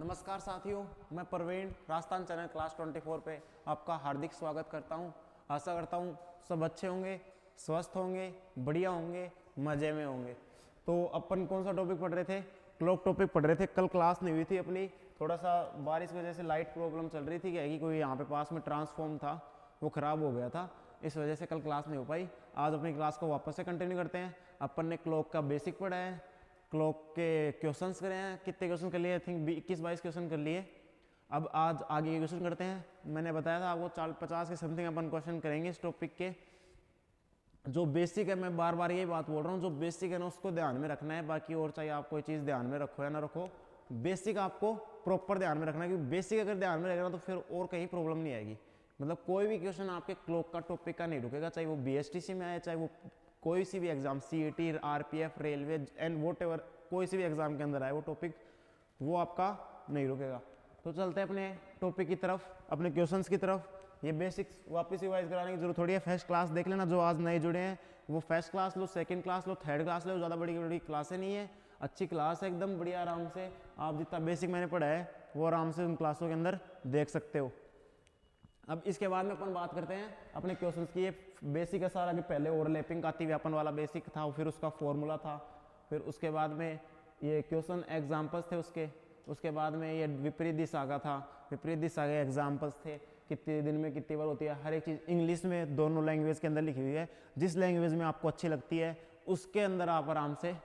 नमस्कार साथियों, मैं प्रवीण राजस्थान चैनल क्लास 24 पे आपका हार्दिक स्वागत करता हूं। आशा करता हूं सब अच्छे होंगे, स्वस्थ होंगे, बढ़िया होंगे, मज़े में होंगे। तो अपन कौन सा टॉपिक पढ़ रहे थे? क्लॉक टॉपिक पढ़ रहे थे। कल क्लास नहीं हुई थी अपनी, थोड़ा सा बारिश की वजह से लाइट प्रॉब्लम चल रही थी। क्या है कि कोई यहाँ पे पास में ट्रांसफॉर्म था, वो ख़राब हो गया था, इस वजह से कल क्लास नहीं हो पाई। आज अपनी क्लास को वापस से कंटिन्यू करते हैं। अपन ने क्लॉक का बेसिक पढ़ा है, क्लॉक के क्वेश्चंस करे हैं। कितने क्वेश्चन कर लिए? आई थिंक 21-22 क्वेश्चन कर लिए। अब आज आगे के क्वेश्चन करते हैं। मैंने बताया था आपको 50 के समथिंग अपन क्वेश्चन करेंगे इस टॉपिक के। जो बेसिक है, मैं बार बार यही बात बोल रहा हूँ, जो बेसिक है ना उसको ध्यान में रखना है। बाकी और चाहे आप कोई चीज़ ध्यान में रखो या ना रखो, बेसिक आपको प्रॉपर ध्यान में रखना है। क्योंकि बेसिक अगर ध्यान में रखेगा तो फिर और कहीं प्रॉब्लम नहीं आएगी। मतलब कोई भी क्वेश्चन आपके क्लॉक का टॉपिक का नहीं रुकेगा, चाहे वो BSTC में आए, चाहे वो कोई सी भी exam, CET, RPF, railway and what ever, कोई सी भी एग्जाम के अंदर आए वो टॉपिक, वो आपका नहीं रुकेगा। तो चलते हैं अपने टॉपिक की तरफ, अपने क्वेश्चंस की तरफ। ये बेसिक्स वापस रिवाइज कराने की जरूरत थोड़ी है। फर्स्ट क्लास देख लेना, जो आज नए जुड़े हैं वो फर्स्ट क्लास लो, सेकंड क्लास लो, थर्ड क्लास लो। ज़्यादा बड़ी बड़ी क्लासें नहीं है, अच्छी क्लास है एकदम बढ़िया। आराम से आप जितना बेसिक मैंने पढ़ा है वो आराम से उन क्लासों के अंदर देख सकते हो। अब इसके बाद में अपन बात करते हैं अपने क्वेश्चंस की। ये बेसिक है सारा, कि पहले ओवरलैपिंग का अतिव्यापन वाला बेसिक था, फिर उसका फॉर्मूला था, फिर उसके बाद में ये क्वेश्चन एग्जाम्पल्स थे उसके बाद में ये विपरीत दिशा का था, विपरीत दिशा के एग्जाम्पल्स थे, कितने दिन में कितनी बार होती है, हर एक चीज़ इंग्लिश में दोनों लैंग्वेज के अंदर लिखी हुई है। जिस लैंग्वेज में आपको अच्छी लगती है उसके अंदर आप आराम से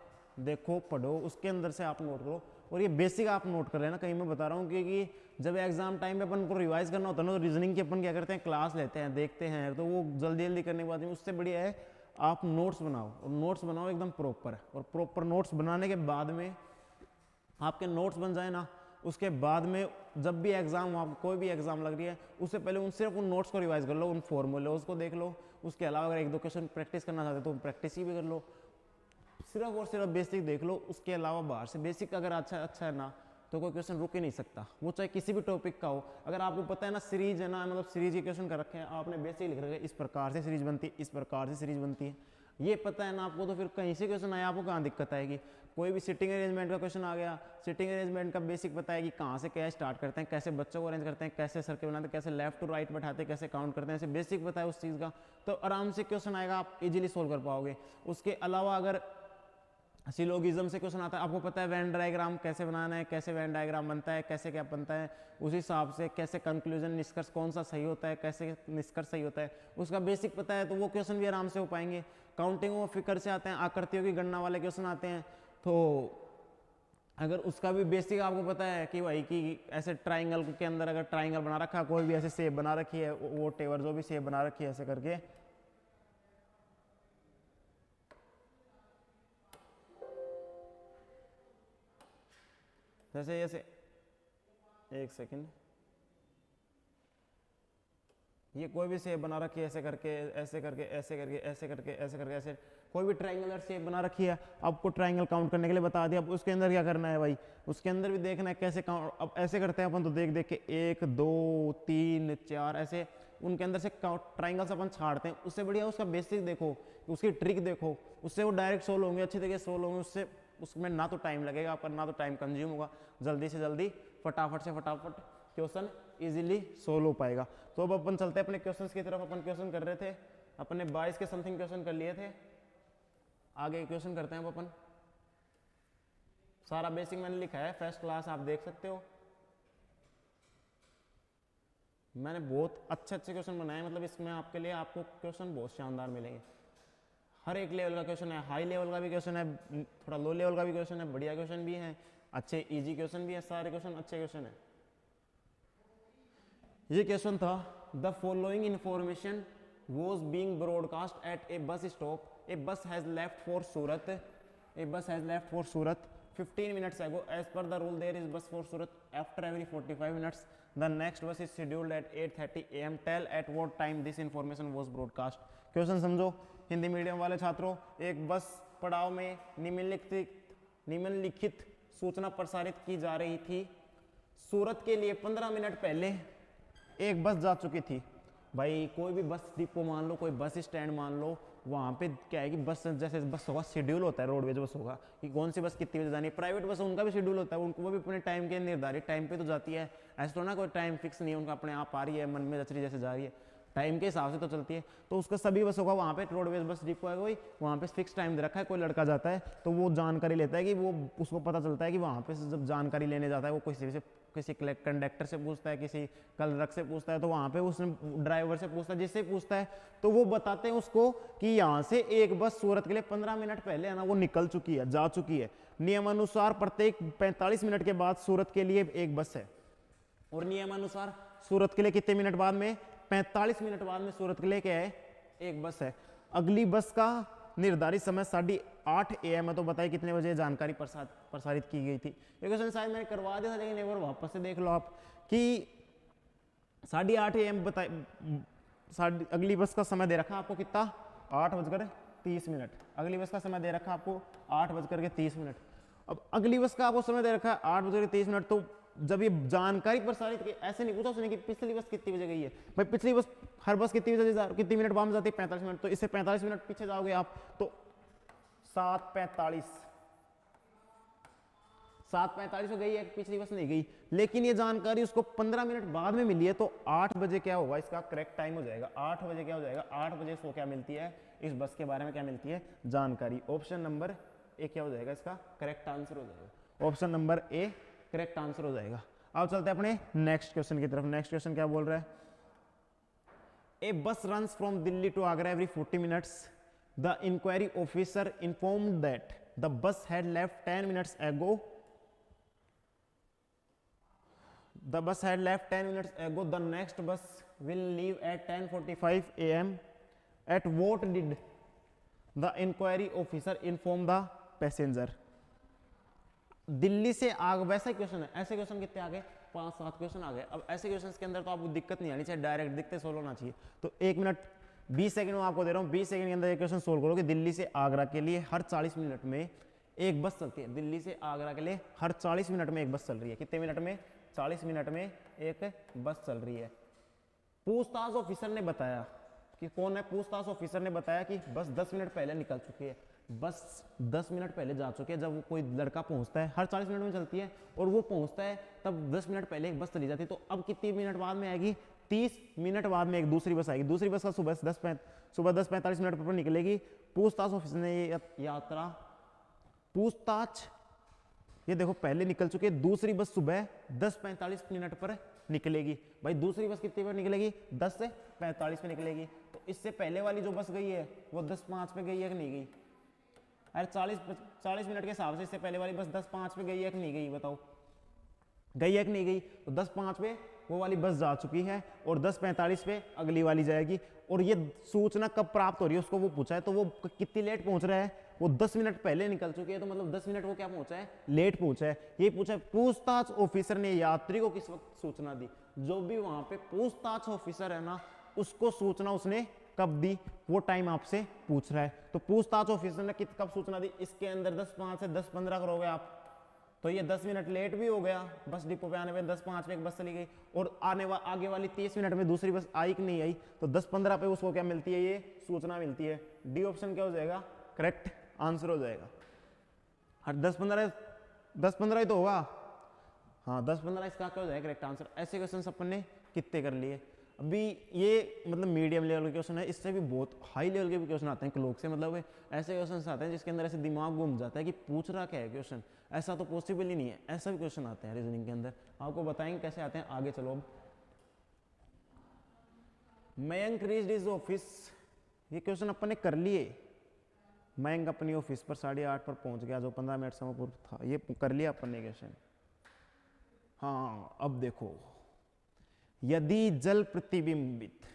देखो, पढ़ो, उसके अंदर से आप नोट करो। और ये बेसिक आप नोट कर लेना, कहीं मैं बता रहा हूँ, क्योंकि जब एग्जाम टाइम पे अपन को रिवाइज करना होता है ना, तो रीजनिंग की अपन क्या करते हैं, क्लास लेते हैं, देखते हैं, तो वो जल्दी जल्दी करने के बाद में उससे बढ़िया है आप नोट्स बनाओ। और नोट्स बनाओ एकदम प्रॉपर, और प्रॉपर नोट्स बनाने के बाद में आपके नोट्स बन जाए ना, उसके बाद में जब भी एग्जाम, आपको कोई भी एग्जाम लग रही है, उससे पहले सिर्फ उन नोट्स को रिवाइज कर लो, उन फॉर्मूले को देख लो। उसके अलावा अगर एक दो क्वेश्चन प्रैक्टिस करना चाहते हो तो प्रैक्टिस ही भी कर लो। सिर्फ और सिर्फ बेसिक देख लो, उसके अलावा बाहर से बेसिक अगर अच्छा है ना, तो कोई क्वेश्चन रुक ही नहीं सकता, वो चाहे किसी भी टॉपिक का हो। अगर आपको पता है ना सीरीज है ना, मतलब सीरीज के क्वेश्चन कर रखे हैं आपने, बेसिक लिख रखे हैं, इस प्रकार से सीरीज बनती है, इस प्रकार से सीरीज बनती है, ये पता है ना आपको, तो फिर कहीं से क्वेश्चन आया आपको कहाँ दिक्कत आएगी। कोई भी सिटिंग अरेंजमेंट का क्वेश्चन आ गया, सिटिंग अरेंजमेंट का बेसिक पता है कि कहाँ से क्या स्टार्ट करते हैं, कैसे बच्चों को अरेंज करते हैं, कैसे सर्कल बनाते हैं, कैसे लेफ्ट टू राइट बैठाते हैं, कैसे काउंट करते हैं, ऐसे बेसिक पता है उस चीज़ का, तो आराम से क्वेश्चन आएगा, आप इजीली सोल्व कर पाओगे। उसके अलावा अगर सिलोगिज्म से क्वेश्चन आता है, आपको पता है वेन डायग्राम कैसे बनाना है, कैसे वेन डायग्राम बनता है, कैसे क्या बनता है, उस हिसाब से कैसे कंक्लूजन, निष्कर्ष कौन सा सही होता है, कैसे निष्कर्ष सही होता है, उसका बेसिक पता है, तो वो क्वेश्चन भी आराम से हो पाएंगे। काउंटिंग ऑफ फिगर से आते हैं, आकृतियों की गणना वाले क्वेश्चन आते हैं, तो अगर उसका भी बेसिक आपको पता है कि भाई कि ऐसे ट्राइंगल के अंदर अगर ट्राइंगल बना रखा है, कोई भी ऐसे शेप बना रखी है, वो टेवर जो भी शेप बना रखी है ऐसे करके, जैसे जैसे एक सेकंड, ये कोई भी शेप बना रखी है ऐसे करके, ऐसे करके, ऐसे करके, ऐसे करके, ऐसे करके, ऐसे कोई भी ट्राइंगुलर शेप बना रखी है, आपको ट्राइंगल काउंट करने के लिए बता दिया। अब उसके अंदर क्या करना है भाई, उसके अंदर भी देखना है कैसे काउंट। अब ऐसे करते हैं अपन, तो देख देख के 1 2 3 4 ऐसे उनके अंदर से ट्राइंगल्स अपन छाड़ते हैं। उससे बढ़िया उसका बेसिक देखो, उसकी ट्रिक देखो, उससे वो डायरेक्ट सोल्व होंगे, अच्छी तरीके से सोल्व होंगे। उससे उसमें ना तो टाइम लगेगा आपका, ना तो टाइम कंज्यूम होगा, जल्दी से जल्दी फटाफट से फटाफट क्वेश्चन इजीली सोल्व हो पाएगा। तो अब अपन चलते हैं अपने क्वेश्चंस की तरफ। अपन क्वेश्चन कर रहे थे, अपन ने 22 के समथिंग क्वेश्चन कर लिए थे। आगे क्वेश्चन करते हैं अब अपन। सारा बेसिक मैंने लिखा है, फर्स्ट क्लास आप देख सकते हो। मैंने बहुत अच्छे अच्छे क्वेश्चन बनाए, मतलब इसमें आपके लिए आपको क्वेश्चन बहुत शानदार मिलेंगे। हर एक लेवल का क्वेश्चन है, हाई लेवल का भी क्वेश्चन है, थोड़ा लो लेवल का भी क्वेश्चन है, बढ़िया क्वेश्चन भी है, अच्छे इजी क्वेश्चन भी है, सारे क्वेश्चन अच्छे क्वेश्चन है। ये क्वेश्चन था, the following information was being broadcast at a bus stop, a bus has left for Surat, a bus has left for Surat 15 minutes ago. As per the rule, there is bus for Surat after every 45 minutes. The next bus is scheduled at 8:30 AM. Tell at what time this information was broadcast. Question समझो Hindi medium वाले छात्रों। एक बस पड़ाव में निम्नलिखित सूचना प्रसारित की जा रही थी। सूरत के लिए 15 मिनट पहले एक बस जा चुकी थी। भाई कोई भी बस डिपो मान लो, कोई बस स्टैंड मान लो, वहाँ पे क्या है कि बस जैसे बस होगा शेड्यूल होता है, रोडवेज बस होगा कि कौन सी बस कितनी बजे जानी है। प्राइवेट बस उनका भी शेड्यूल होता है, उनको वो भी अपने टाइम के निर्धारित टाइम पे तो जाती है, ऐसा तो ना कोई टाइम फिक्स नहीं है उनका, अपने आप आ रही है मन में जच रही जैसे जा रही है, टाइम के हिसाब से तो चलती है। तो उसका सभी बस होगा वहाँ पे रोडवेज बस डिपो है कोई, वहाँ पे फिक्स टाइम दे रखा है। कोई लड़का जाता है तो वो जानकारी लेता है कि वो उसको पता चलता है कि वहाँ पे जब जानकारी लेने जाता है वो किसी कंडक्टर से पूछता है, किसी क्लर्क से पूछता है, तो वहाँ पे उसने ड्राइवर से पूछता है, जिससे पूछता है तो वो बताते हैं उसको कि यहाँ से एक बस सूरत के लिए 15 मिनट पहले है ना वो निकल चुकी है, जा चुकी है। नियमानुसार प्रत्येक 45 मिनट के बाद सूरत के लिए एक बस है, और नियमानुसार सूरत के लिए कितने मिनट बाद में, 45 मिनट बाद में सूरत के लिए क्या है, एक बस है। अगली बस का निर्धारित समय 8:30 AM है, तो बताइए कितने बजे जानकारी प्रसारित की गई थी। ये क्वेश्चन शायद मैंने करवा दिया था, लेकिन एक बार वापस से देख लो आप कि 8:30 AM बताए। अगली बस का समय दे रखा आपको कितना, 8:30। अगली बस का समय दे रखा आपको 8:30। अब अगली बस का आपको समय दे रखा है 8:30, तो जब ये जानकारी प्रसारित की, ऐसे नहीं पूछा उसने कि पिछली बस कितनी बजे गई है। भाई पिछली बस, हर बस कितनी मिनट बाद में जाती है, 45 मिनट, तो इससे 45 मिनट पीछे जाओगे आप तो 7:45 हो गई है, पिछली बस नहीं गई। लेकिन ये जानकारी उसको 15 मिनट बाद में मिली है, तो 8 बजे क्या होगा, इसका करेक्ट टाइम हो जाएगा 8 बजे। क्या हो जाएगा, 8 बजे इसको क्या मिलती है, इस बस के बारे में क्या मिलती है, जानकारी। ऑप्शन नंबर ए क्या हो जाएगा, इसका करेक्ट आंसर हो जाएगा। Option number A correct answer हो जाएगा। अब चलते हैं अपने नेक्स्ट क्वेश्चन की तरफ। नेक्स्ट क्वेश्चन क्या बोल रहा है, a bus runs from Delhi to Agra every 40 minutes. The inquiry officer informed that the bus had left 10 minutes ago. The bus had left 10 minutes ago. The next bus will leave at 10:45 AM. At what did the inquiry officer inform the passenger? Delhi से वैसा question है, ऐसे question कितने आ गए, 5-7 question आ गए। अब ऐसे question के अंदर तो आपको दिक्कत नहीं आनी चाहिए, डायरेक्ट दिखते सोल्व होना चाहिए। तो 1 मिनट 20 सेकंड में आपको दे रहा हूँ, 20 सेकंड के अंदर ये क्वेश्चन सोल्व करो कि दिल्ली से आगरा के लिए हर 40 मिनट में एक बस चलती है। दिल्ली से आगरा के लिए हर 40 मिनट में एक बस चल रही है। कितने मिनट में, 40 मिनट में एक बस चल रही है। पूछताछ ऑफिसर ने बताया कि कौन है, पूछताछ ऑफिसर ने बताया कि बस 10 मिनट पहले निकल चुकी है, बस 10 मिनट पहले जा चुकी है। जब वो कोई लड़का पहुंचता है, हर 40 मिनट में चलती है, और वो पहुंचता है तब 10 मिनट पहले एक बस चली जाती है। तो अब कितनी मिनट बाद में आएगी, 30 मिनट बाद में एक दूसरी बस आएगी। दूसरी बस का सुबह 10:45 मिनट पर निकलेगी। पूछताछ ऑफिसर ने ये यात्रा, पूछताछ ये देखो पहले निकल चुके, दूसरी बस सुबह 10:45 मिनट पर निकलेगी। भाई दूसरी बस कितनी पर निकलेगी, 10 से 45 पे निकलेगी। तो इससे पहले वाली जो बस गई है वो 10:05 पे गई है कि नहीं गई, अरे 40 मिनट के हिसाब से इससे पहले वाली बस 10:05 पे गई है कि नहीं गई, बताओ गई है कि नहीं गई। तो 10:05 पे वो वाली बस जा चुकी है, और 10:45 पे अगली वाली जाएगी। और ये सूचना कब प्राप्त हो रही है उसको वो पूछा है, तो वो कितनी लेट पहुंच रहा है, वो 10 मिनट पहले निकल चुकी है, तो मतलब 10 मिनट वो क्या पहुंचा है, लेट पहुंचा है। ये पूछा है पूछताछ ऑफिसर ने यात्री को किस वक्त सूचना दी। जो भी वहां पे पूछताछ ऑफिसर है ना, उसको सूचना उसने कब दी, वो टाइम आपसे पूछ रहा है। तो पूछताछ ऑफिसर ने कब सूचना दी, इसके अंदर 10:05 से 10:15 करोगे आप, तो ये 10 मिनट लेट भी हो गया। बस डिपो पे आने में 10:05 पे एक बस चली गई, और आगे वाली 30 मिनट में दूसरी बस आई कि नहीं आई, तो 10:15 पे उसको क्या मिलती है, ये सूचना मिलती है। डी ऑप्शन क्या हो जाएगा, करेक्ट आंसर हो जाएगा। हर 10:15 ही तो होगा, हाँ 10:15 इसका क्या हो जाएगा करेक्ट आंसर। ऐसे क्वेश्चन अपन ने कितने कर लिए। अभी ये मतलब मीडियम लेवल के क्वेश्चन है, इससे भी बहुत हाई लेवल के भी क्वेश्चन आते हैं क्लोक से, मतलब ऐसे क्वेश्चन आते हैं जिसके अंदर ऐसे दिमाग घूम जाता है कि पूछ रहा क्या है क्वेश्चन, ऐसा तो पॉसिबल ही नहीं है। ऐसा भी क्वेश्चन आते हैं रीजनिंग के अंदर, आपको बताएंगे कैसे आते हैं आगे। चलो अब मयंक रीच्ड हिज ऑफिस, ये क्वेश्चन अपन ने कर लिए। मयंक अपनी ऑफिस पर 8:30 पर पहुंच गया, जो 15 मिनट समय पूर्व था, ये कर लिया अपन ने क्वेश्चन। हाँ अब देखो, यदि जल प्रतिबिंबित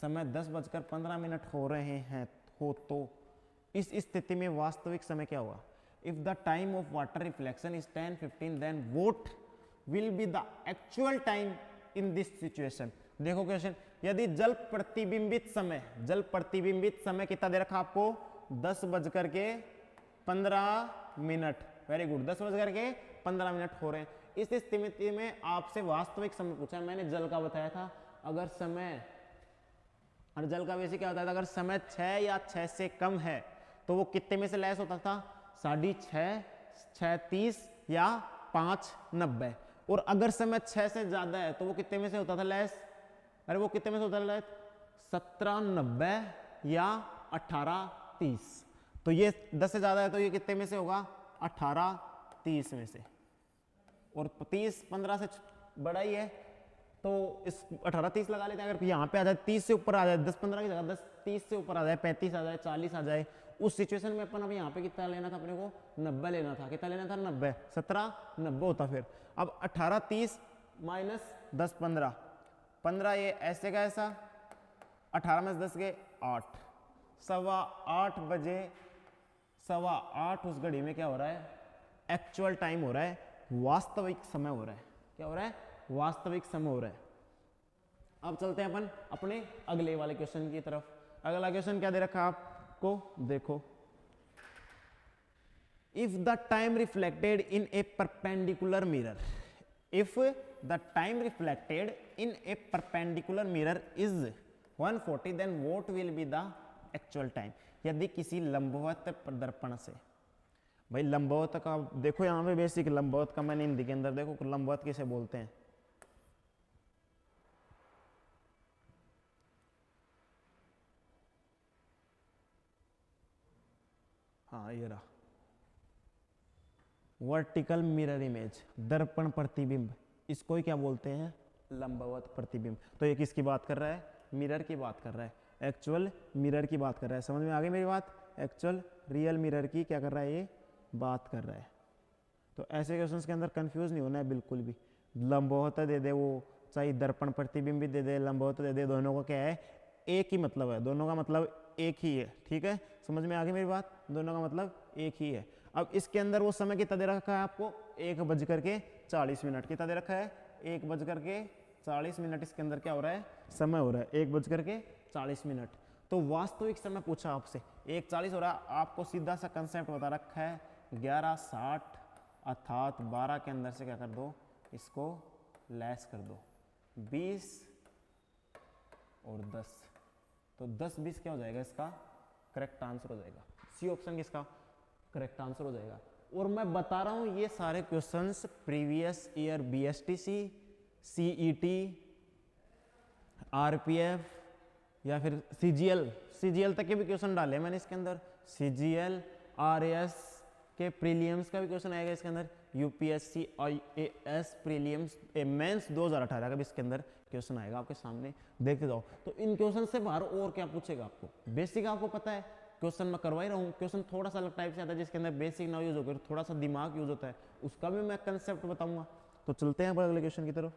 समय 10:15 हो रहे हैं हो, तो इस स्थिति में वास्तविक समय क्या होगा। If the time of water reflection is 10:15, then what will be the actual time in this situation. देखो क्वेश्चन, यदि जल प्रतिबिंबित समय कितना दे रखा आपको, 10:15। वेरी गुड, 10:15 हो रहे हैं। इस स्थिति में आपसे वास्तविक समय पूछा है। मैंने जल का बताया था, अगर समय और जल का बेसिक क्या होता था, अगर समय 6 या 6 से कम है तो वो कितने में से लेस होता था, 6.5, 6.30 या 5.90। और अगर समय 6 से ज्यादा है तो वो कितने में से होता था लेस, अरे वो कितने में से होता था लेस, 17.90 या 18.30। तो ये 10 से ज्यादा है तो ये कितने में से होगा, 18.30 में से। और 30 15 से बड़ा ही है तो इस 18-30 लगा लेते हैं। अगर यहाँ पे आ जाए 30 से ऊपर आ जाए, 10-15 की जगह 10-30 से ऊपर आ जाए, 35 आ जाए, 40 आ जाए, उस सिचुएशन में अपन अब यहाँ पे कितना लेना था अपने को, 90 लेना था। कितना लेना था, 90। 17.90 होता फिर। अब 18-30 माइनस 10-15, 15 ये ऐसे का ऐसा, 18 में 10 के 8, 7:15 बजे, 7:15 उस घड़ी में क्या हो रहा है, एक्चुअल टाइम हो रहा है, वास्तविक समय हो रहा है। क्या हो रहा है, वास्तविक समय हो रहा है। अब चलते हैं अपन अपने अगले वाले क्वेश्चन की तरफ। अगला क्वेश्चन क्या दे रखा है आपको, देखो, if the time reflected in a perpendicular mirror, if the time reflected in a perpendicular mirror is 140 then what will be the actual time. यदि किसी लंबवत दर्पण से, भाई लंबवत का देखो यहाँ पे बेसिक, लंबवत का मैंने हिंदी के अंदर देखो लंबवत किसे बोलते हैं, हाँ ये रहा, वर्टिकल मिरर इमेज, दर्पण प्रतिबिंब, इसको ही क्या बोलते हैं, लंबवत प्रतिबिंब। तो ये किसकी बात कर रहा है, मिरर की बात कर रहा है, एक्चुअल मिरर की बात कर रहा है। समझ में आ गई मेरी बात, एक्चुअल रियल मिरर की क्या कर रहा है, ये बात कर रहा है। तो ऐसे क्वेश्चंस के अंदर कंफ्यूज नहीं होना है बिल्कुल भी। लंबवत दे दे वो, चाहे दर्पण प्रतिबिंब भी दे दे, लंबवत दे दे, दोनों का क्या है, एक ही मतलब है, दोनों का मतलब एक ही है। ठीक है, समझ में आ गई मेरी बात, दोनों का मतलब एक ही है। अब इसके अंदर वो समय कितना दे रखा है आपको, 1:40 कितना दे रखा है, 1:40 इसके अंदर क्या हो रहा है, समय हो रहा है 1:40। तो वास्तविक समय पूछा आपसे 1:40 हो रहा है, आपको सीधा सा कंसेप्ट बता रखा है 11:60, अर्थात 12 के अंदर से क्या कर दो, इसको लेस कर दो, 20 और 10, तो 10-20 क्या हो जाएगा, इसका करेक्ट आंसर हो जाएगा। सी ऑप्शन किसका करेक्ट आंसर हो जाएगा। और मैं बता रहा हूं ये सारे questions previous year BSTC, CET, RPF या फिर सीजीएल तक के भी क्वेश्चन डाले मैंने इसके अंदर। सीजीएल, आरएएस के प्रीलियम्स का भी क्वेश्चन आएगा इसके अंदर, यूपीएससी आईएएस प्रीलियम्स मेंस 2018 का भी इसके अंदर क्वेश्चन आएगा आपके सामने, देखते जाओ। तो इन क्वेश्चन से बाहर और क्या पूछेगा आपको, बेसिक आपको पता है, क्वेश्चन मैं करवा ही रहा हूँ। क्वेश्चन थोड़ा सा अलग टाइप से आता है जिसके अंदर बेसिक ना यूज होकर थोड़ा सा दिमाग यूज होता है, उसका भी मैं कंसेप्ट बताऊंगा। तो चलते हैं अगले क्वेश्चन की तरफ।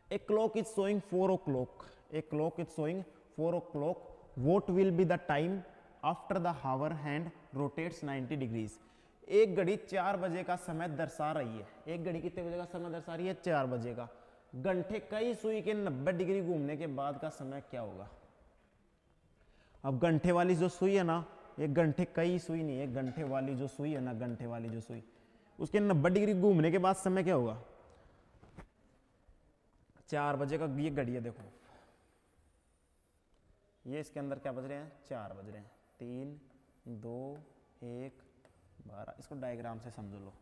A clock is showing 4 o'clock, a clock is showing 4 o'clock, what will be the time after the hour hand rotates 90 degrees. एक घड़ी 4 बजे का समय दर्शा रही है, एक घड़ी कितने बजे का समय दर्शा रही है, 4 बजे का। घंटे कई सुई के 90 डिग्री घूमने के बाद का समय क्या होगा। अब घंटे वाली जो सुई है ना, ये घंटे कई सुई नहीं है, घंटे वाली जो सुई है ना, घंटे वाली जो सुई, उसके 90 डिग्री घूमने के बाद समय क्या होगा। 4 बजे का ये घड़ी है, देखो ये इसके अंदर क्या बज रहे हैं, 4 बज रहे हैं, 3, 2, 1, 12। इसको डायग्राम से समझ लो,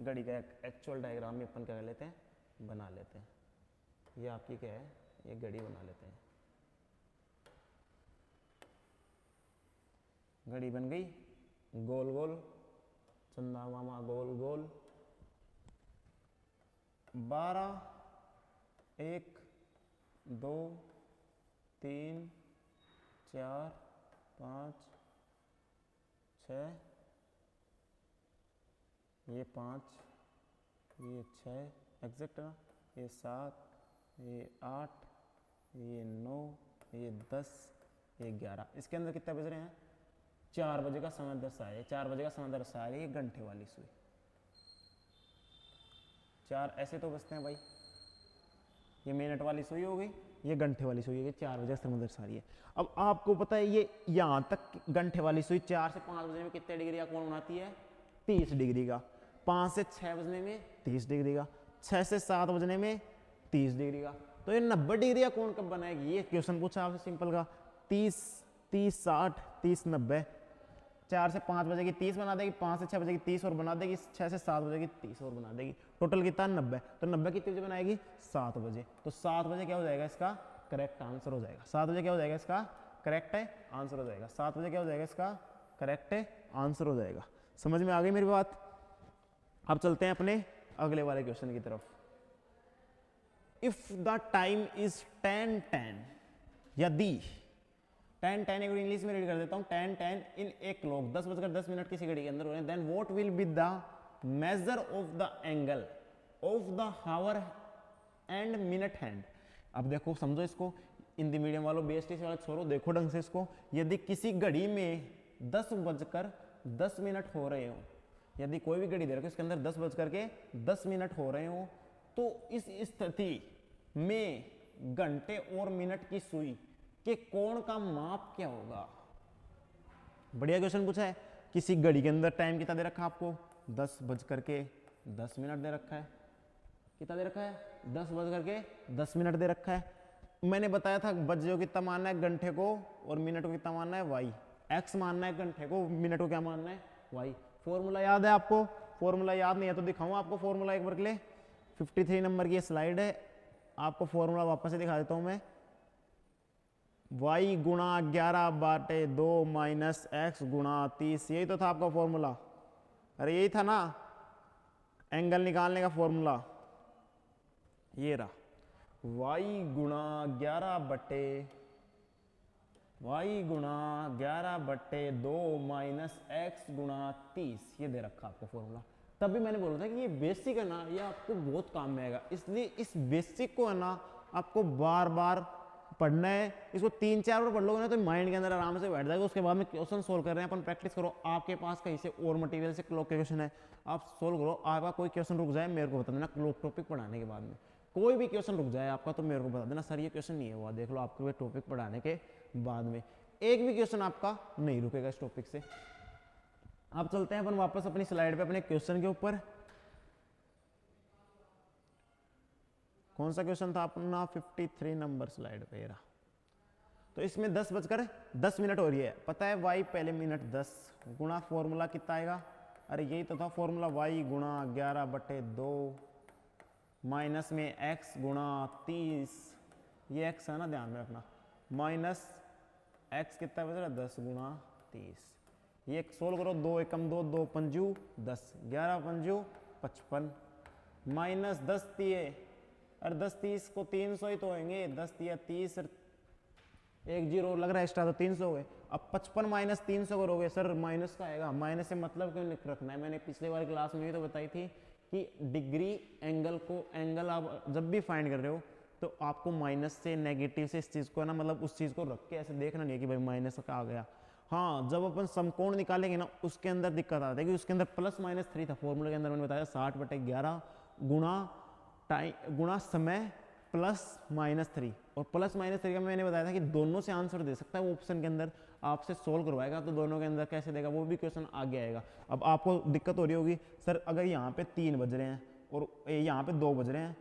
घड़ी का एक्चुअल डायग्राम में अपन क्या कर लेते हैं, बना लेते हैं। ये आपकी क्या है, ये घड़ी बना लेते हैं। घड़ी बन गई गोल गोल, चंदा मामा गोल गोल, 12, 1, 2, 3, 4, 5, 6, ये 5, ये 6 एग्जैक्ट ना, ये 7, ये 8, ये 9, ये 10, ये 11। इसके अंदर कितना बज रहे हैं, 4 बजे का समय दर्शा है, 4 बजे का समय दर्शा है, ये घंटे वाली सुई। 4 ऐसे तो बजते हैं भाई, ये मिनट वाली सुई हो गई, ये घंटे वाली सुई हो गई, 4 बजे का समय दर्शा रही है। अब आपको पता है ये यहाँ तक घंटे वाली सुई 4 से 5 बजने में कितने डिग्री का कोण बनाती है, 30 डिग्री का। 5 से 6 बजने में 30 डिग्री का, 6 से 7 बजने में 30 डिग्री का, तो ये 90 डिग्री का कोण कब बनाएगी, ये क्वेश्चन पूछा आपसे सिंपल का। 30 30 60 30 90, 4 से 5 बजेगी 30 बना देगी, 5 से 6 बजेगी 30 और बना देगी, 6 से 7 बजेगी 30 और बना देगी, टोटल कितना 90। तो 90 कितने बजे बनाएगी, 7 बजे। तो 7 बजे क्या हो जाएगा इसका करेक्ट आंसर हो जाएगा। 7 बजे क्या हो जाएगा इसका करेक्ट है आंसर हो जाएगा। 7 बजे क्या हो जाएगा इसका करेक्ट है आंसर हो जाएगा। समझ में आ गई मेरी बात। अब चलते हैं अपने अगले वाले क्वेश्चन की तरफ। इफ द टाइम इज 10:10, यदि 10:10 एक इंग्लिश में रीड कर देता हूं, 10:10 इन ए क्लॉक, 10:10 किसी घड़ी के अंदर हो रहे हैं, then what will be the measure of the angle of the hour and minute hand. अब देखो समझो इसको, हिंदी मीडियम वालों बीएसटीसी वाले छोड़ो, देखो ढंग से इसको। यदि किसी घड़ी में 10:10 हो रहे हो, यदि कोई भी घड़ी दे रखो इसके अंदर 10:10 हो रहे हो, तो इस स्थिति में घंटे और मिनट की सुई के कोण का माप क्या होगा। बढ़िया क्वेश्चन पूछा है। किसी घड़ी के अंदर टाइम कितना दे रखा है आपको, 10:10 दे रखा है। कितना दे रखा है, 10:10 दे रखा है। मैंने बताया था बजे को कितना मानना है घंटे को और मिनट को कितना मानना है वाई, एक्स मानना है घंटे को, मिनट को क्या मानना है वाई। फॉर्मूला याद है आपको, फॉर्मूला याद नहीं है तो दिखाऊं आपको फॉर्मूला एक बार के लिए। 53 नंबर की स्लाइड है, आपको फॉर्मूला वापस से दिखा देता हूं मैं। y गुणा 11/2 माइनस एक्स गुणा 30, यही तो था आपका फॉर्मूला। अरे यही था ना एंगल निकालने का फॉर्मूला, ये रहा। y गुणा 11/2 माइनस एक्स गुणा 30, ये दे रखा आपको फॉर्मूला। तभी मैंने बोला था कि ये बेसिक है ना, ये आपको बहुत काम में आएगा, इसलिए इस बेसिक को है ना आपको बार बार पढ़ना है। इसको 3-4 बार पढ़ लोगे ना तो माइंड के अंदर आराम से बैठ जाएगा। उसके बाद में क्वेश्चन सोल्व कर रहे हैं अपन, प्रैक्टिस करो। आपके पास कहीं से और मटेरियल से क्लॉक के क्वेश्चन है, आप सोल्व करो। आपका कोई क्वेश्चन रुक जाए मेरे को बता देना, क्लॉक टॉपिक पढ़ाने के बाद में कोई भी क्वेश्चन रुक जाए आपका तो मेरे को बता देना, सर ये क्वेश्चन नहीं है हुआ, देख लो आपके टॉपिक पढ़ाने के बाद में एक भी क्वेश्चन आपका नहीं रुकेगा इस टॉपिक से। अब चलते हैं अपन वापस अपनी स्लाइड पे अपने क्वेश्चन के ऊपर। कौन सा क्वेश्चन था अपना, 53 नंबर स्लाइड पे रहा। तो इसमें 10:10 हो रही है, पता है y पहले मिनट 10 गुणा फॉर्मूला कितना आएगा, अरे यही तो था फॉर्मूला, y गुणा 11/2 माइनस में x गुणा 30, ये x है ना ध्यान में रखना, माइनस x कितना बच रहा है 10 गुणा 30। ये सोल्व करो, 2 एकम 2, 2 पंजू 10, 11 पंजू 55 माइनस 10 तिये, और 10 30 को 300 ही तो होंगे, 10 तिया 30, एक जीरो लग रहा है एक्स्ट्रा तो 300 हो गए। अब 55 माइनस 300 करोगे, सर माइनस का आएगा, माइनस से मतलब क्यों रखना है, मैंने पिछले वाली क्लास में भी तो बताई थी कि डिग्री एंगल को, एंगल आप जब भी फाइंड कर रहे हो तो आपको माइनस से, नेगेटिव से इस चीज़ को ना, मतलब उस चीज़ को रख के ऐसे देखना नहीं है कि भाई माइनस का आ गया। हाँ, जब अपन समकोण निकालेंगे ना उसके अंदर दिक्कत आती है कि उसके अंदर +-3 था फॉर्मूले के अंदर, मैंने बताया 60/11 गुणा टाइम गुणा समय +-3, और +-3 का मैंने बताया था कि दोनों से आंसर दे सकता है वो ऑप्शन के अंदर, आपसे सोल्व करवाएगा तो दोनों के अंदर कैसे देगा वो भी क्वेश्चन आगे आएगा। अब आपको दिक्कत हो रही होगी, सर अगर यहाँ पे 3 बज रहे हैं और यहाँ पे 2 बज रहे हैं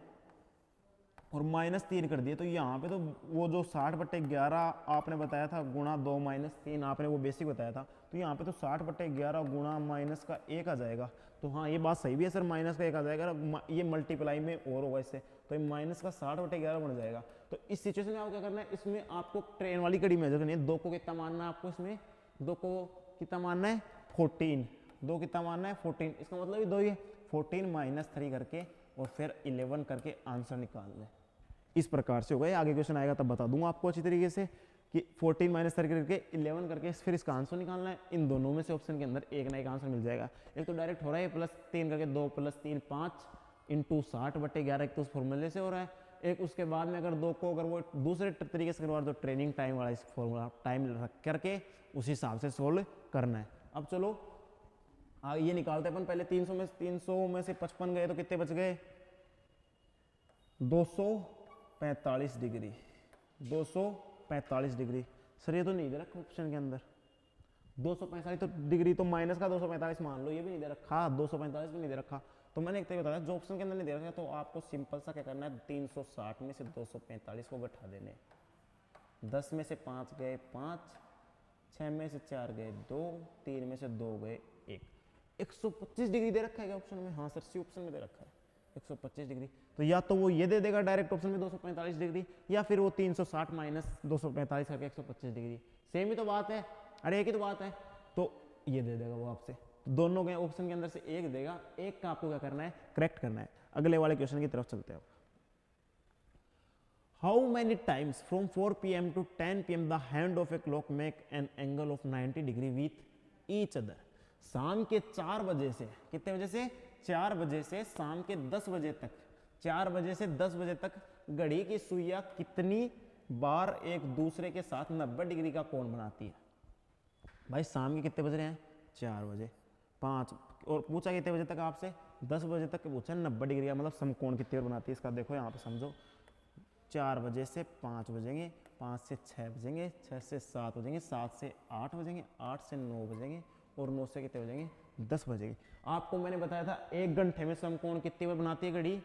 और -3 कर दिए, तो यहाँ पे तो वो जो 60/11 आपने बताया था गुणा 2 - 3 आपने वो बेसिक बताया था, तो यहाँ पे तो 60/11 गुणा माइनस का 1 आ जाएगा। तो हाँ ये बात सही भी है सर, माइनस का 1 आ जाएगा, ये मल्टीप्लाई में और होगा इससे, तो ये माइनस का 60/11 बन जाएगा। तो इस सिचुएशन में आपको क्या करना है, इसमें आपको ट्रेन वाली कड़ी मेजर करनी है। 2 को कितना मानना है आपको, इसमें 2 को कितना मानना है 14, 2 कितना मानना है 14, इसका मतलब ये 2 ही है, 14 - 3 करके और फिर 11 करके आंसर निकाल दें। इस प्रकार से होगा, आगे क्वेश्चन आएगा तब बता दूंगा आपको अच्छी तरीके से कि 14 - 3 करके 11 करके फिर इसका आंसर निकालना है। इन दोनों में से ऑप्शन के अंदर एक ना एक आंसर मिल जाएगा। एक तो डायरेक्ट हो रहा है +3 करके 2 + 3 5 × 60/11, एक तो उस फॉर्मूले से हो रहा है, एक उसके बाद में अगर 2 को अगर वो दूसरे तरीके से करवा तो ट्रेनिंग टाइम वाला इस फॉर्मूला टाइम रख करके उस हिसाब से सोल्व करना है। अब चलो ये निकालते हैं अपन, पहले 300 में से 55 गए तो कितने बच गए 245 डिग्री, 245 डिग्री। सर ये तो नहीं दे रखा ऑप्शन के अंदर 245 तो डिग्री, तो माइनस का 245 मान लो, ये भी नहीं दे रखा, 245 भी नहीं दे रखा, तो मैंने एक तरीका बताया, जो ऑप्शन के अंदर नहीं दे रखा है तो आपको सिंपल सा क्या करना है, 360 में से 245 को घटा देने, 10 में से 5 गए 5, 6 में से 4 गए 2, 3 में से 2 गए 1, 125 डिग्री दे रखा है क्या ऑप्शन में? हाँ सर, सी ऑप्शन में दे रखा है 125 डिग्री। तो या तो वो ये दे देगा डायरेक्ट ऑप्शन में 245 डिग्री, या फिर वो 360 माइनस 245 करके 125 डिग्री। सेम ही तो बात है, अरे एक ही तो बात है, तो ये दे देगा वो आपसे। तो दोनों के ऑप्शन के अंदर से एक देगा, एक का आपको क्या करना है, करेक्ट करना है। अगले वाले क्वेश्चन की तरफ चलते हैं। How many times from 4 PM to 10 PM the hand of a clock make an angle of 90 degree with each other. शाम के 4 बजे से, कितने बजे से? 4 बजे से शाम के 10 बजे तक, 4 बजे से 10 बजे तक घड़ी की सुइयां कितनी बार एक दूसरे के साथ 90 डिग्री का कोण बनाती है? भाई शाम के कितने बज रहे हैं? 4 बजे, 5, और पूछा कितने बजे तक आपसे? 10 बजे तक पूछा, 90 डिग्री का मतलब समकोण कितनी बार बनाती है इसका देखो यहाँ पे समझो। 4 बजे से 5 बजेंगे, 5 से 6 बजेंगे, 6 से 7 बजेंगे, 7 से 8 बजेंगे, 8 से 9 बजेंगे, और 9 से कितने बजेंगे? 10 बजेंगे। आपको मैंने बताया था 1 घंटे में समकोण कितनी बार बनाती है घड़ी?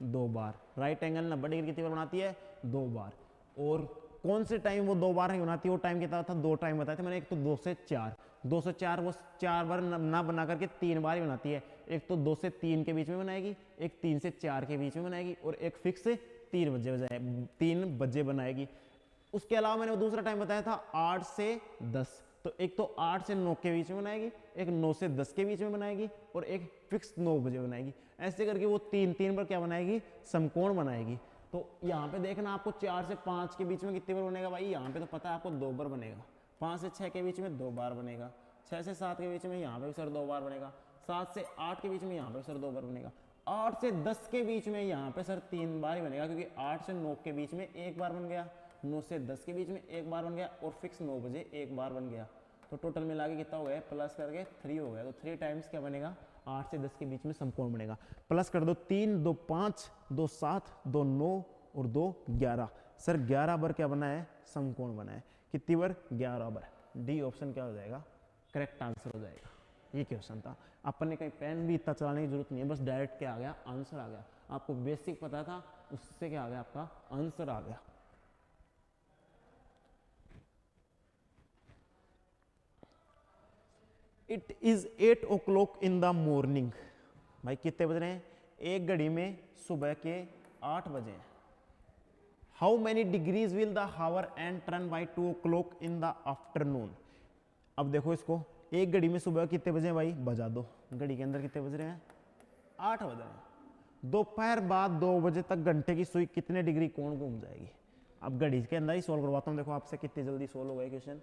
2 बार। राइट एंगल 90 डिग्री कितनी बार बनाती है? 2 बार। और कौन से टाइम वो 2 बार नहीं बनाती है? वो टाइम कितना था? 2 टाइम बताया था मैंने, एक तो 2 से 4, 2 से 4 वो 4 बार ना बना करके 3 बार ही बनाती है। एक तो 2 से 3 के बीच में बनाएगी, एक 3 से 4 के बीच में बनाएगी, और एक फिक्स 3 बजे बनाएगी। उसके अलावा मैंने वो दूसरा टाइम बताया था 8 से 10, तो एक तो 8 से 9 के बीच में बनाएगी, एक 9 से 10 के बीच में बनाएगी, और एक फिक्स 9 बजे बनाएगी। ऐसे करके वो 3 बार क्या बनाएगी? समकोण बनाएगी। तो यहाँ पे देखना आपको 4 से 5 के बीच में कितनी बार बनेगा भाई? यहाँ पे तो पता है आपको 2 बार बनेगा। 5 से 6 के बीच में 2 बार बनेगा, 6 से 7 के बीच में यहाँ पे भी सर 2 बार बनेगा, 7 से 8 के बीच में यहाँ पे सर 2 बार बनेगा, 8 से 10 के बीच में यहाँ पे सर 3 बार ही बनेगा, क्योंकि 8 से 9 के बीच में 1 बार बन गया, 9 से 10 के बीच में 1 बार बन गया, और फिक्स 9 बजे 1 बार बन गया। तो टोटल मिला के कितना हो गया? प्लस करके 3 हो गया। तो 3 टाइम्स क्या बनेगा? 8 से 10 के बीच में समकोण बनेगा। प्लस कर दो, 3, 2, 5, 2, 7, 2, 9 और 2, 11। सर 11 बार क्या बना है? समकोण बना है। कितनी बार? 11 बार। डी ऑप्शन क्या हो जाएगा? करेक्ट आंसर हो जाएगा। ये क्वेश्चन था। अपन ने कहीं पेन भी इतना चलाने की जरूरत नहीं है, बस डायरेक्ट क्या आ गया? आंसर आ गया। आपको बेसिक पता था, उससे क्या आ गया? आपका आंसर आ गया। It is 8 o'clock in the morning. भाई कितने बज रहे हैं? एक घड़ी में सुबह के 8 बजे हैं। How many degrees will the hour hand turn by 2 o'clock in the afternoon. अब देखो इसको, एक घड़ी में सुबह कितने बजे हैं भाई? बजा दो। घड़ी के अंदर कितने बज रहे हैं? 8 बज रहे हैं। दोपहर बाद 2 बजे तक घंटे की सुई कितने डिग्री कोण घूम जाएगी? अब घड़ी के अंदर ही सोल्व करवाता हूँ, देखो आपसे कितनी जल्दी सोल्व हो गया क्वेश्चन।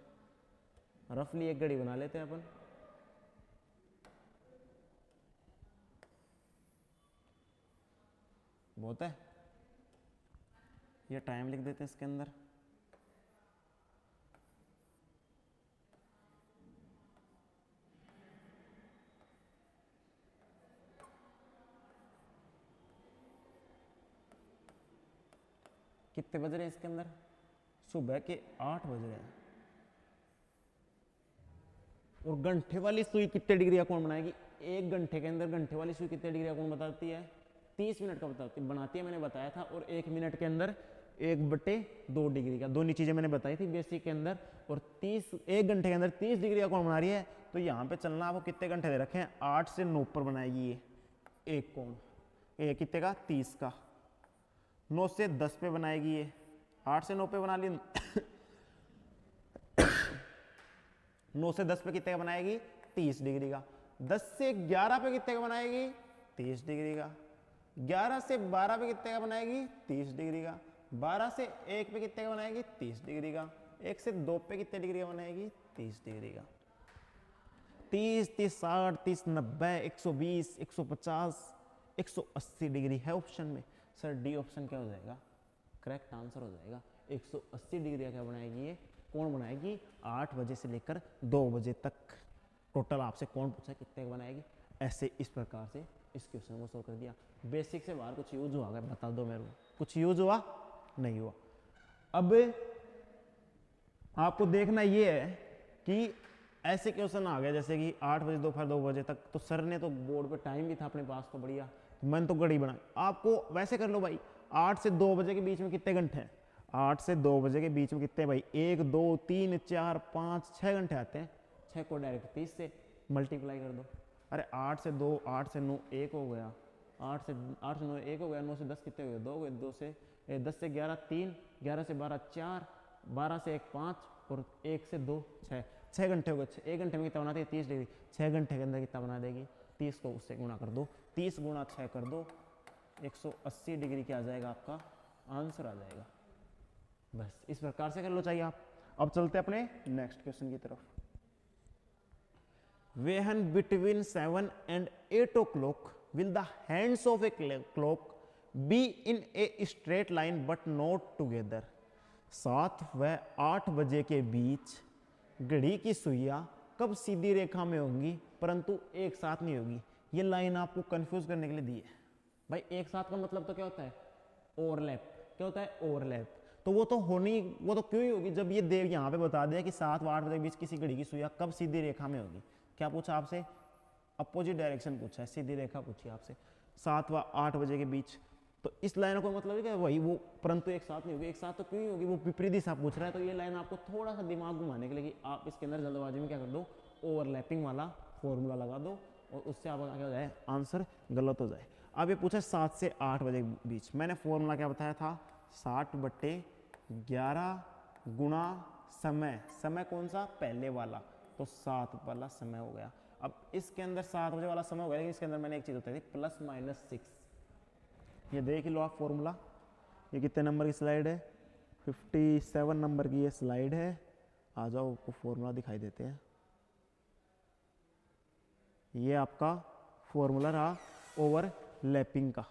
रफली एक घड़ी बना लेते हैं अपन। बहुत है, ये टाइम लिख देते हैं इसके अंदर। कितने बज रहे हैं इसके अंदर? सुबह के 8 बज रहे हैं। और घंटे वाली सुई कितने डिग्री का कोण बनाएगी? एक घंटे के अंदर घंटे वाली सुई कितने डिग्री का कोण बताती है? 30 मिनट का बनाती है, मैंने बताया था। और 1 मिनट के अंदर 1/2 डिग्री का, दोनों चीजें मैंने बताई थी बेसिक के अंदर। और 1 घंटे के अंदर 30 डिग्री का कोण बना रही है। तो यहाँ पे चलना आपको कितने घंटे दे रखे हैं? 8 से 9 पर बनाएगी ये एक कोण। ये कितने का? 30 का। 9 से 10 पे बनाएगी ये, 8 से 9 पे बना ली। 9 से 10 पे कितने का बनाएगी? 30 डिग्री का। 10 से 11 पे कितने का बनाएगी? 30 डिग्री का। 11 से 12 पे कितने का बनाएगी? 30 डिग्री का। 12 से 1 पे कितने का बनाएगी? 30 डिग्री का। 1 से 2 पे कितने डिग्री का बनाएगी? 30 डिग्री का। 30, 30, 60, 30, 90, 120, 150, 180 डिग्री है ऑप्शन में। सर डी ऑप्शन क्या हो जाएगा? करेक्ट आंसर हो जाएगा। 180 डिग्री का क्या बनाएगी ये? कोण बनाएगी। 8 बजे से लेकर 2 बजे तक टोटल आपसे कोण पूछा, कितने का बनाएगी। ऐसे इस प्रकार से इस क्वेश्चन को सोल्व कर दिया। बेसिक से बाहर कुछ यूज हुआ? बता दो मेरे को, कुछ यूज हुआ? नहीं हुआ। अब आपको देखना ये है कि ऐसे क्वेश्चन आ गए जैसे कि 8 बजे दोपहर 2 बजे तक, तो सर ने तो बोर्ड पे टाइम भी था अपने पास तो बढ़िया, तो मैंने तो घड़ी बनाई। आपको वैसे कर लो भाई, 8 से 2 बजे के बीच में कितने घंटे हैं? 8 से 2 बजे के बीच में कितने भाई? 1 2 3 4 5 6 घंटे आते हैं। 6 को डायरेक्ट 30 से मल्टीप्लाई कर दो। अरे 8 से 2, 8 से 9 1 हो गया, 8 से 9 1 हो गया, 9 से 10 कितने हो गए? 2 हो गए, 2 से 10 से 11 3, 11 से 12 4, 12 से 1 5 और 1 से 2 6, 6 घंटे हो गए। 1 घंटे में कितना बनाती है? 30 डिग्री। 6 घंटे के अंदर कितना बना देगी? 30 को उससे गुणा कर दो, 30 गुणा 6 कर दो, 180 डिग्री क्या आ जाएगा? आपका आंसर आ जाएगा। बस इस प्रकार से कर लो चाहिए आप। अब चलते अपने नेक्स्ट क्वेश्चन की तरफ। When between 7 and 8 o'clock will the hands of a clock be in a straight line but not together? 7 व 8 बजे के बीच घड़ी की सुइयां कब सीधी रेखा में होंगी परंतु एक साथ नहीं होगी? ये लाइन आपको कंफ्यूज करने के लिए दी है भाई। एक साथ का मतलब तो क्या होता है? ओवरलैप। क्या होता है? ओवरलैप। तो वो तो होनी, वो तो क्यों ही होगी जब ये देव यहाँ पे बता दिया कि 7 व 8 बजे के बीच किसी घड़ी की सुइयां कब सीधी रेखा में होगी। क्या पूछा आपसे? अपोजिट डायरेक्शन पूछा है, सीधी रेखा पूछी आपसे 7 व 8 बजे के बीच। तो इस लाइन को मतलब है कि वही वो परंतु एक साथ नहीं होगी। एक साथ तो क्यों ही होगी? वो विपरीत दिशा पूछ रहा है। तो ये लाइन आपको थोड़ा सा दिमाग घुमाने के लिए कि आप इसके अंदर जल्दबाजी में क्या कर दो? ओवरलैपिंग वाला फॉर्मूला लगा दो और उससे आपका क्या हो जाए? आंसर गलत हो जाए। अब ये पूछा 7 से 8 बजे के बीच, मैंने फॉर्मूला क्या बताया था? 60/11 गुणा समय। समय कौन सा? पहले वाला, तो 7 वाला समय हो गया। अब इसके अंदर 7 बजे वाला समय हो गया, लेकिन इसके अंदर मैंने एक चीज़ बताई थी, +-6। ये देख लो आप फॉर्मूला। ये कितने नंबर की स्लाइड है? 57 नंबर की ये स्लाइड है। आ जाओ, आपको फॉर्मूला दिखाई देते हैं। ये आपका फॉर्मूला रहा ओवरलैपिंग का,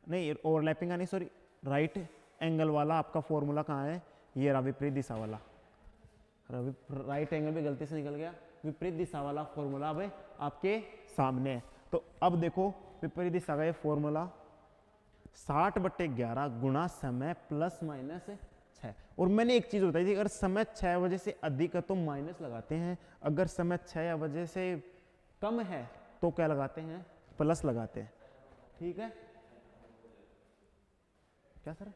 नहीं ओवरलैपिंग का नहीं, सॉरी, राइट एंगल वाला आपका फॉर्मूला कहाँ है? ये रहा विपरीत दिशा वाला। राइट एंगल भी गलती से निकल गया। विपरीत दिशा वाला फॉर्मूला अब आपके सामने है। तो अब देखो विपरीत दिशा का ये फॉर्मूला 60/11 गुणा समय +-6। और मैंने एक चीज बताई थी, अगर समय 6 बजे से अधिक है तो माइनस लगाते हैं, अगर समय 6 बजे से कम है तो क्या लगाते हैं? प्लस लगाते हैं। ठीक है क्या सर?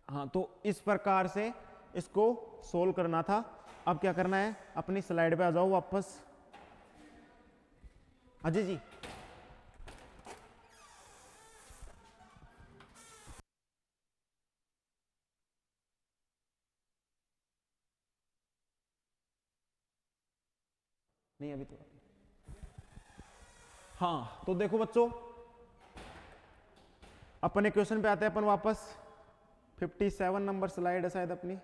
हाँ, तो इस प्रकार से इसको सोल्व करना था। अब क्या करना है? अपनी स्लाइड पे आ जाओ वापस। अजय जी, नहीं अभी तो। हाँ, तो देखो बच्चों, अपने क्वेश्चन पे आते हैं अपन वापस। 57 नंबर स्लाइड है शायद अपनी,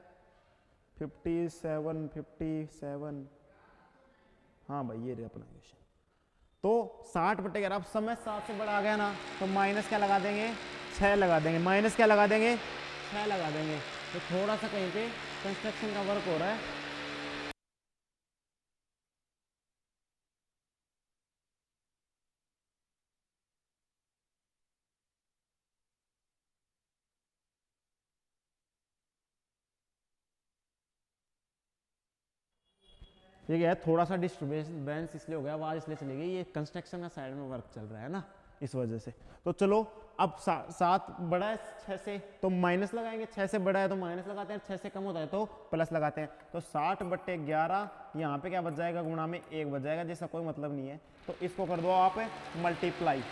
57। हाँ भाई, ये रहे अपना क्वेश्चन। तो 60/11, अब समय 7 से बड़ा आ गया ना, तो माइनस क्या लगा देंगे? 6 लगा देंगे। माइनस क्या लगा देंगे? 6 लगा देंगे। तो थोड़ा सा कहीं पे कंस्ट्रक्शन का वर्क हो रहा है। ये क्या है, थोड़ा सा डिस्टर्बेंस इसलिए हो गया, आवाज इसलिए चली गई, ये कंस्ट्रक्शन का साइड में वर्क चल रहा है ना, इस वजह से। तो चलो, अब 7 बड़ा है 6 से तो माइनस लगाएंगे, 6 से बड़ा है तो माइनस लगाते हैं, 6 से कम होता है तो प्लस लगाते हैं। तो 60/11 यहाँ पे क्या बच जाएगा? गुणा में 1 बच जाएगा, जिसका कोई मतलब नहीं है। तो इसको कर दो आप मल्टीप्लाई।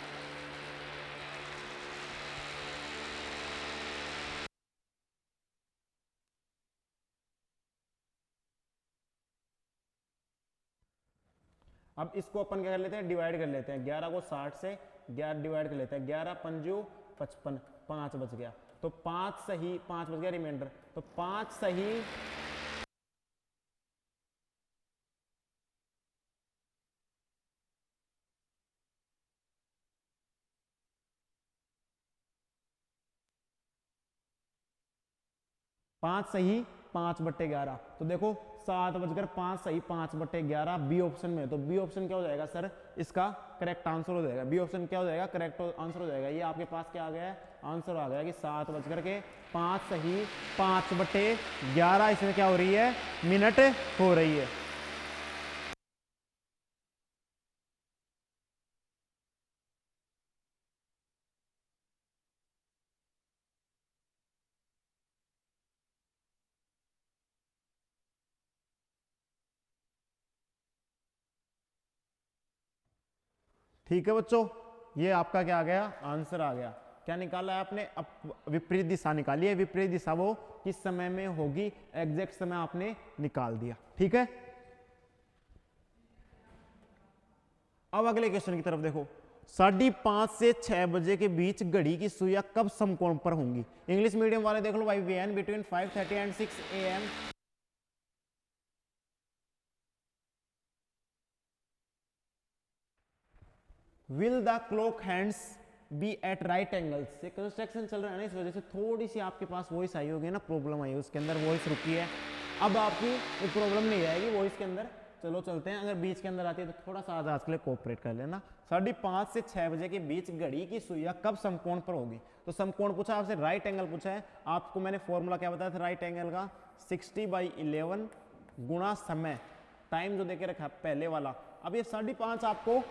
अब इसको अपन क्या कर लेते हैं? डिवाइड कर लेते हैं। 11 को 60 से 11 डिवाइड कर लेते हैं। 11 पंजू 55, 5 बच गया। तो 5 सही, 5 बच गया रिमाइंडर। तो 5 सही, पांच सही 5/11। तो देखो 7:05 सही 5/11 बी ऑप्शन में। तो बी ऑप्शन क्या हो जाएगा सर, इसका करेक्ट आंसर हो जाएगा। बी ऑप्शन क्या हो जाएगा, करेक्ट आंसर हो जाएगा। ये आपके पास क्या आ गया है, आंसर आ गया कि 7:05 सही 5/11 इसमें क्या हो रही है, मिनट हो रही है। ठीक है बच्चों, ये आपका क्या आ गया, आंसर आ गया। क्या निकाला है आपने, अब विपरीत दिशा निकाली है। विपरीत दिशा वो किस समय में होगी, एग्जैक्ट समय आपने निकाल दिया। ठीक है, अब अगले क्वेश्चन की तरफ देखो। 5:30 से 6 बजे के बीच घड़ी की सुइयां कब समकोण पर होंगी। इंग्लिश मीडियम वाले देख लो भाई, when between 5:30 and 6 AM। Will the clock hands be at right angles. ये कंस्ट्रक्शन चल रहा है ना, इस वजह से थोड़ी सी आपके पास वॉइस आई होगी ना, प्रॉब्लम आई, उसके अंदर वॉइस रुकी है। अब आपकी प्रॉब्लम नहीं आएगी वॉइस के अंदर। चलो चलते हैं, अगर बीच के अंदर आती है तो थोड़ा सा आज के लिए कोऑपरेट कर लेना। 5:30 से 6 बजे के बीच घड़ी की सुइयां कब समकोण पर होगी। तो समकोण पूछा आपसे, राइट एंगल पूछा है। आपको मैंने फॉर्मूला क्या बताया था राइट एंगल का, 60/11 गुणा समय, टाइम जो देके रखा पहले वाला। अब ये 5:30 आपको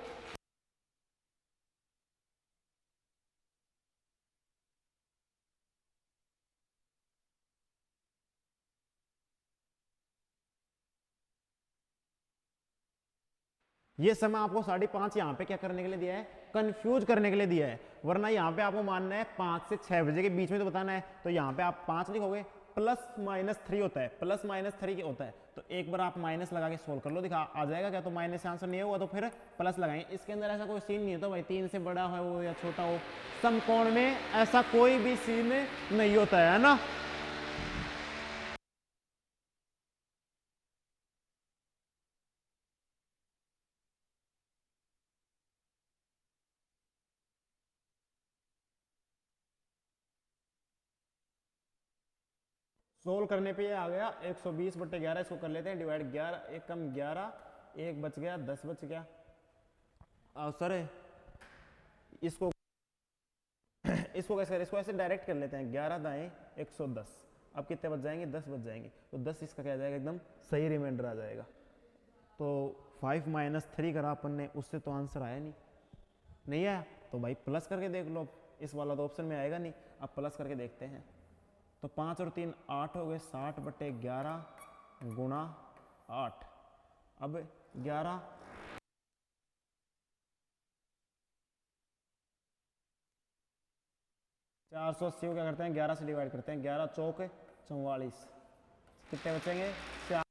ये समय आपको 5:30 यहाँ पे क्या करने के लिए दिया है, कंफ्यूज करने के लिए दिया है। वरना यहाँ पे आपको मानना है 5 से 6 बजे के बीच में तो बताना है। तो यहाँ पे आप 5 लिखोगे, +-3 होता है, +-3 होता है। तो एक बार आप माइनस लगा के सोल्व कर लो, दिखा आ जाएगा क्या। तो माइनस से आंसर नहीं होगा तो फिर प्लस लगाएंगे। इसके अंदर ऐसा कोई सीन नहीं होता भाई 3 से बड़ा हो या छोटा हो, समकोण में ऐसा कोई भी सीन नहीं होता है ना। सोल्व करने पे ये आ गया 120/11। इसको कर लेते हैं डिवाइड, 11 1 कम 11, 1 बच गया, 10 बच गया। सर इसको इसको कैसे करें, इसको ऐसे डायरेक्ट कर लेते हैं, 11 दाएं 110। अब कितने बच जाएंगे, 10 बच जाएंगे। तो 10 इसका क्या आ जाएगा, एकदम सही रिमाइंडर आ जाएगा। तो 5 - 3 करा अपन ने, उससे तो आंसर आया नहीं आया तो भाई प्लस करके देख लो। इस वाला तो ऑप्शन में आएगा नहीं, अब प्लस करके देखते हैं। तो 5 और 3 8 हो गए, 60/11 गुणा 8। अब 11 480 को क्या करते हैं, 11 से डिवाइड करते हैं, 11 चौक 44। कितने बचेंगे, 4।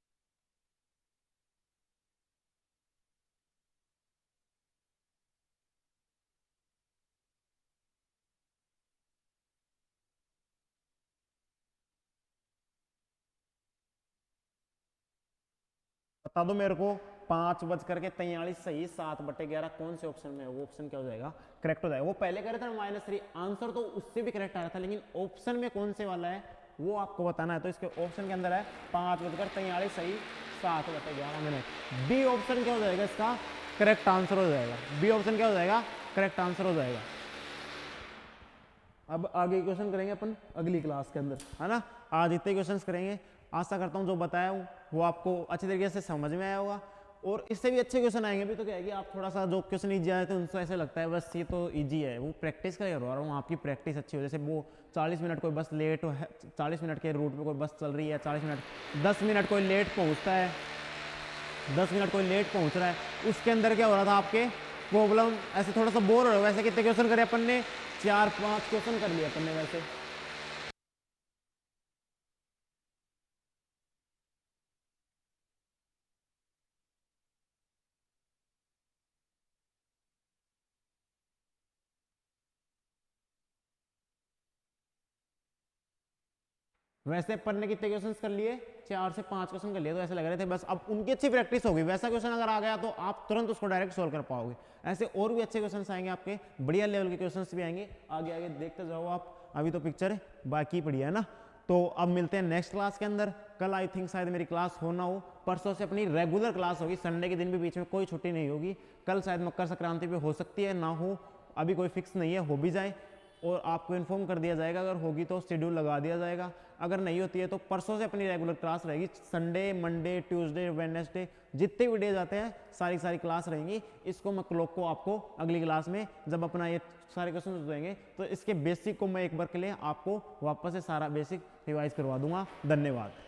बता दो मेरे को, 5:43 सही 7/11 कौन से ऑप्शन में है, वो ऑप्शन क्या हो जाएगा, करेक्ट हो जाएगा। वो पहले करे था -3, आंसर तो उससे भी करेक्ट आ रहा था, लेकिन ऑप्शन में कौन से वाला है वो आपको बताना है। तो इसके ऑप्शन के अंदर है 5:43 सही 7/11 मिनट। बी ऑप्शन क्या हो जाएगा, इसका करेक्ट आंसर हो जाएगा। बी ऑप्शन क्या हो जाएगा, करेक्ट आंसर हो जाएगा। अब आगे क्वेश्चन करेंगे अपन अगली क्लास के अंदर, है ना। आज इतने क्वेश्चंस करेंगे। आशा करता हूँ जो बताया हूँ वो आपको अच्छी तरीके से समझ में आया होगा, और इससे भी अच्छे क्वेश्चन आएंगे भी। तो क्या है कि आप थोड़ा सा जो क्वेश्चन ईजी आए थे उनसे ऐसे लगता है बस ये तो ईजी है, वो प्रैक्टिस का करवा रहा हूँ, आपकी प्रैक्टिस अच्छी हो। जैसे वो 40 मिनट कोई बस लेट हो, 40 मिनट के रूट पे कोई बस चल रही है, 40 मिनट 10 मिनट कोई लेट पहुँचता है, 10 मिनट कोई लेट पहुँच रहा है, उसके अंदर क्या हो रहा था आपके प्रॉब्लम, ऐसे थोड़ा सा बोर हो रहा है। वैसे कितने क्वेश्चन करे अपन ने, 4-5 क्वेश्चन कर लिए अपन ने वैसे। वैसे अपन ने कितने क्वेश्चन कर लिए, 4 से 5 क्वेश्चन कर लिए, तो ऐसे लग रहे थे बस अब उनकी अच्छी प्रैक्टिस होगी। वैसा क्वेश्चन अगर आ गया तो आप तुरंत उसको डायरेक्ट सोल्व कर पाओगे। ऐसे और भी अच्छे क्वेश्चन आएंगे आपके, बढ़िया लेवल के क्वेश्चन भी आएंगे। आगे आगे देखते जाओ आप, अभी तो पिक्चर बाकी पड़ी है ना। तो अब मिलते हैं नेक्स्ट क्लास के अंदर। कल आई थिंक शायद मेरी क्लास हो ना हो, परसों से अपनी रेगुलर क्लास होगी, संडे के दिन भी बीच में कोई छुट्टी नहीं होगी। कल शायद मकर संक्रांति पे हो सकती है, ना हो, अभी कोई फिक्स नहीं है, हो भी जाए और आपको इन्फॉर्म कर दिया जाएगा। अगर होगी तो शेड्यूल लगा दिया जाएगा, अगर नहीं होती है तो परसों से अपनी रेगुलर क्लास रहेगी। संडे, मंडे, ट्यूसडे, वेडनेसडे, जितने भी डेज आते हैं सारी क्लास रहेंगी। इसको मैं क्लॉक को आपको अगली क्लास में जब अपना ये सारे क्वेश्चन देंगे तो इसके बेसिक को मैं एक बार के लिए आपको वापस से सारा बेसिक रिवाइज करवा दूंगा। धन्यवाद।